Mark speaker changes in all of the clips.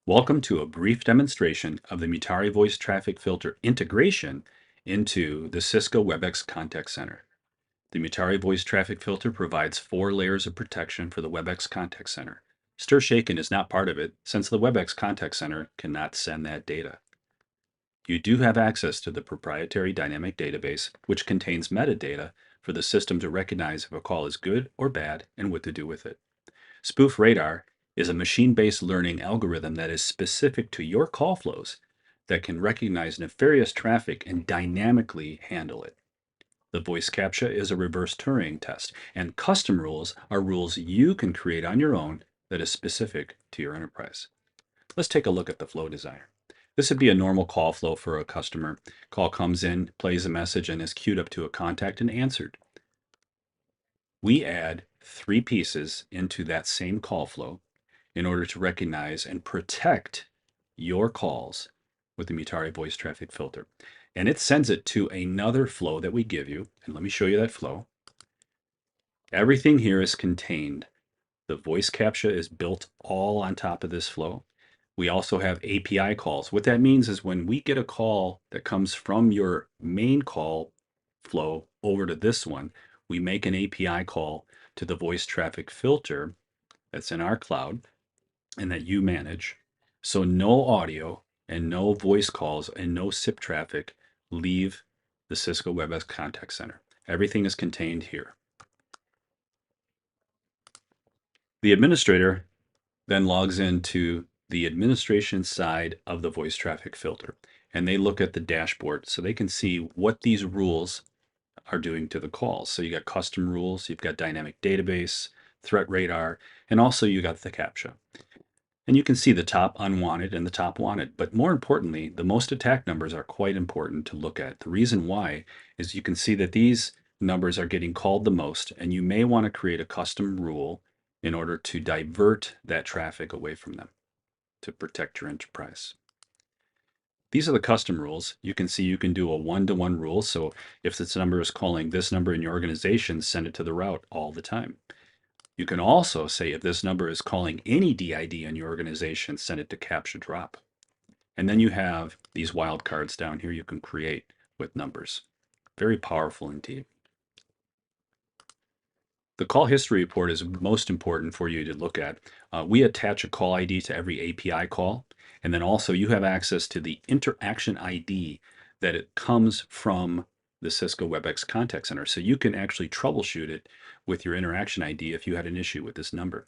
Speaker 1: Welcome to a brief demonstration of the Mutare voice traffic filter integration into the Cisco Webex Contact Center. The Mutare voice traffic filter provides 4 layers of protection for the Webex Contact Center. Stir shaken is not part of it, since the Webex Contact Center cannot send that data. You do have access to the proprietary dynamic database, which contains metadata for the system to recognize if a call is good or bad and what to do with it. Spoof radar is a machine-based learning algorithm that is specific to your call flows that can recognize nefarious traffic and dynamically handle it. The voice CAPTCHA is a reverse Turing test, and custom rules are rules you can create on your own that is specific to your enterprise. Let's take a look at the flow designer. This would be a normal call flow for a customer. Call comes in, plays a message, and is queued up to a contact and answered. We add 3 pieces into that same call flow in order to recognize and protect your calls with the Mutare voice traffic filter. And it sends it to another flow that we give you. And let me show you that flow. Everything here is contained. The voice CAPTCHA is built all on top of this flow. We also have API calls. What that means is when we get a call that comes from your main call flow over to this one, we make an API call to the voice traffic filter that's in our cloud and that you manage. So no audio and no voice calls and no SIP traffic leave the Cisco Webex Contact Center. Everything is contained here. The administrator then logs into the administration side of the voice traffic filter, and they look at the dashboard so they can see what these rules are doing to the calls. So you got custom rules, you've got dynamic database, threat radar, and also you got the CAPTCHA. And you can see the top unwanted and the top wanted. But more importantly, the most attack numbers are quite important to look at. The reason why is you can see that these numbers are getting called the most, and you may want to create a custom rule in order to divert that traffic away from them to protect your enterprise. These are the custom rules. You can see you can do a one-to-one rule. So if this number is calling this number in your organization, send it to the route all the time. You can also say if this number is calling any DID in your organization, send it to CAPTCHA drop. And then you have these wildcards down here you can create with numbers. Very powerful indeed. The call history report is most important for you to look at. We attach a call ID to every API call, and then also you have access to the interaction ID that it comes from the Cisco Webex Contact Center. So you can actually troubleshoot it with your interaction ID if you had an issue with this number.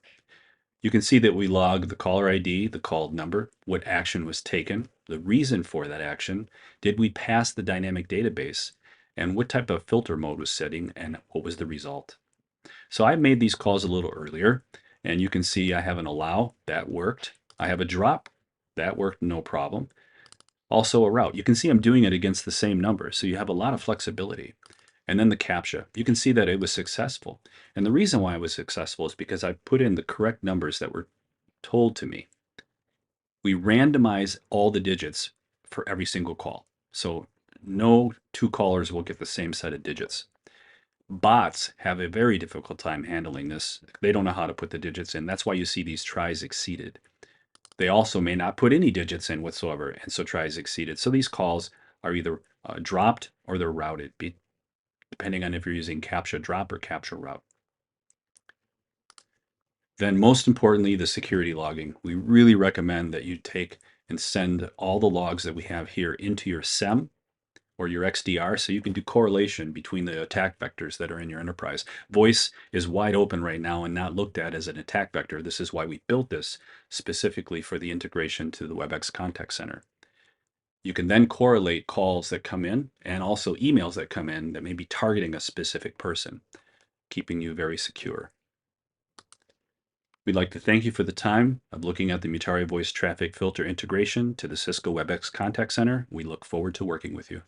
Speaker 1: You can see that we log the caller ID, the called number, what action was taken, the reason for that action, did we pass the dynamic database, and what type of filter mode was setting, and what was the result. So I made these calls a little earlier, and you can see I have an allow, that worked. I have a drop, that worked no problem. Also a route. You can see I'm doing it against the same number, so you have a lot of flexibility. And then the CAPTCHA. You can see that it was successful. And the reason why it was successful is because I put in the correct numbers that were told to me. We randomize all the digits for every single call. So no 2 callers will get the same set of digits. Bots have a very difficult time handling this. They don't know how to put the digits in. That's why you see these tries exceeded. They also may not put any digits in whatsoever, and so tries exceeded. So these calls are either dropped or they're routed, depending on if you're using CAPTCHA drop or CAPTCHA route. Then most importantly, the security logging. We really recommend that you take and send all the logs that we have here into your SEM or your XDR so you can do correlation between the attack vectors that are in your enterprise. Voice is wide open right now and not looked at as an attack vector. This is why we built this specifically for the integration to the Webex Contact Center. You can then correlate calls that come in and also emails that come in that may be targeting a specific person, keeping you very secure. We'd like to thank you for the time of looking at the Mutare voice traffic filter integration to the Cisco Webex Contact Center. We look forward to working with you.